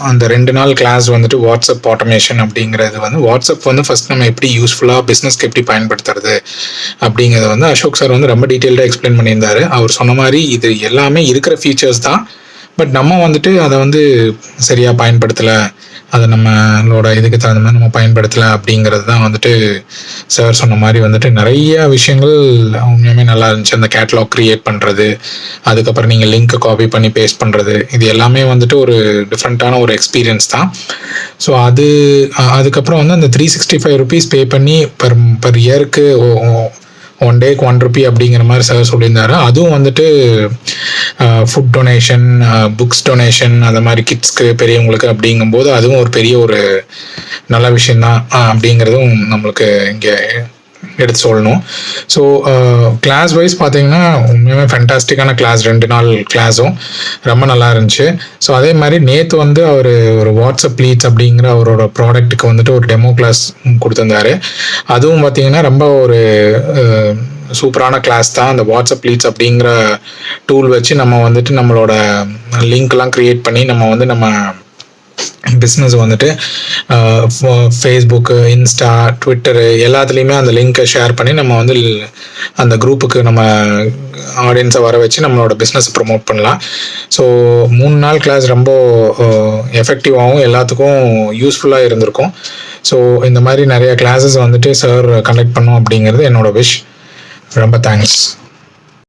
அந்த 2 நாள் கிளாஸ் வந்துட்டு வாட்ஸ்அப் ஆட்டோமேஷன் அப்படிங்கிறது வந்து வாட்ஸ்அப் வந்து ஃபர்ஸ்ட் நம்ம எப்படி யூஸ்ஃபுல்லாக பிஸ்னஸ்க்கு எப்படி பயன்படுத்துறது அப்படிங்கிறத வந்து அசோக் சார் வந்து ரொம்ப டீட்டெயில்டாக எக்ஸ்பிளைன் பண்ணியிருந்தாரு. அவர் சொன்ன மாதிரி இது எல்லாமே இருக்கிற ஃபீச்சர்ஸ் தான், பட் நம்ம வந்துட்டு அதை வந்து சரியாக பயன்படுத்தலை, அதை நம்மளோட இதுக்கு தகுந்த மாதிரி நம்ம பயன்படுத்தலை அப்படிங்கிறது தான் வந்துட்டு சார் சொன்ன மாதிரி வந்துட்டு நிறைய விஷயங்கள் உண்மையுமே நல்லா இருந்துச்சு. அந்த கேட்டலாக் க்ரியேட் பண்ணுறது, அதுக்கப்புறம் நீங்கள் லிங்க்கை காப்பி பண்ணி பேஸ்ட் பண்ணுறது, இது எல்லாமே வந்துட்டு ஒரு டிஃப்ரெண்ட்டான ஒரு எக்ஸ்பீரியன்ஸ் தான். ஸோ அதுக்கப்புறம் வந்து அந்த ₹365 பே பண்ணி பர் இயருக்கு 1 டேக்கு 1 ரூபி அப்படிங்கிற மாதிரி சார் சொல்லியிருந்தாரு. அதுவும் வந்துட்டு ஃபுட் டொனேஷன், புக்ஸ் டொனேஷன், அந்த மாதிரி கிட்ஸ்க்கு பெரியவங்களுக்கு அப்படிங்கும்போது அதுவும் ஒரு பெரிய ஒரு நல்ல விஷயந்தான் அப்படிங்கிறதும் நம்மளுக்கு இங்கே எடுத்து சொல்லணும். ஸோ கிளாஸ் வைஸ் பார்த்தீங்கன்னா உண்மையுமே ஃபேண்டாஸ்டிக்கான கிளாஸ், 2 நாள் கிளாஸும் ரொம்ப நல்லா இருந்துச்சு. ஸோ அதே மாதிரி நேற்று வந்து அவர் ஒரு வாட்ஸ்அப் லீட்ஸ் அப்படிங்கிற அவரோட ப்ராடக்ட்டுக்கு வந்துட்டு ஒரு டெமோ கிளாஸ் கொடுத்துருந்தாரு. அதுவும் பார்த்தீங்கன்னா ரொம்ப ஒரு சூப்பரான கிளாஸ் தான். அந்த வாட்ஸ்அப் லீட்ஸ் அப்படிங்கிற டூல் வச்சு நம்ம வந்துட்டு நம்மளோட லிங்க்லாம் க்ரியேட் பண்ணி நம்ம வந்து நம்ம பிஸ்னஸ் வந்துட்டு ஃபேஸ்புக்கு, இன்ஸ்டா, ட்விட்டரு எல்லாத்துலேயுமே அந்த லிங்க்கை ஷேர் பண்ணி நம்ம வந்து அந்த குரூப்புக்கு நம்ம ஆடியன்ஸை வர வச்சு நம்மளோட பிஸ்னஸ் ப்ரமோட் பண்ணலாம். ஸோ 3 நாள் கிளாஸ் ரொம்ப எஃபெக்டிவாகவும் எல்லாத்துக்கும் யூஸ்ஃபுல்லாக இருந்திருக்கும். ஸோ இந்த மாதிரி நிறைய கிளாஸஸ் வந்துட்டு சார் கண்டக்ட் பண்ணோம் அப்படிங்கிறது என்னோட விஷ். ரொம்ப தேங்க்ஸ்.